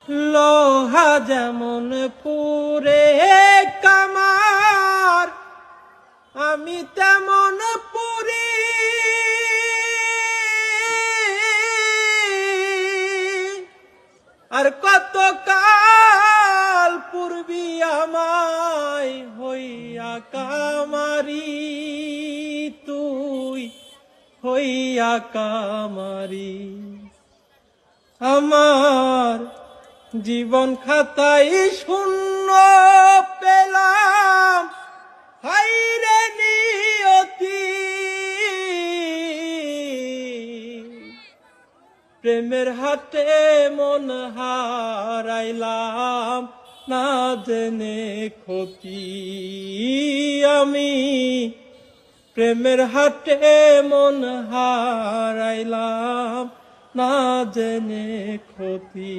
লোহা যেমন পুরে কামার, আমি তেমন পুরি। আর কত কাল পূর্বী আমায় হইয়া কামারি, তুই হইয়া কামারি। আমার জীবন খাতাই শূন্য পেলাম, হায়রে নিয়তি। প্রেমের হাটে মন হারাইলাম, না জেনে ক্ষতি। আমি প্রেমের হাটে মন হারাইলাম, না জেনে ক্ষতি।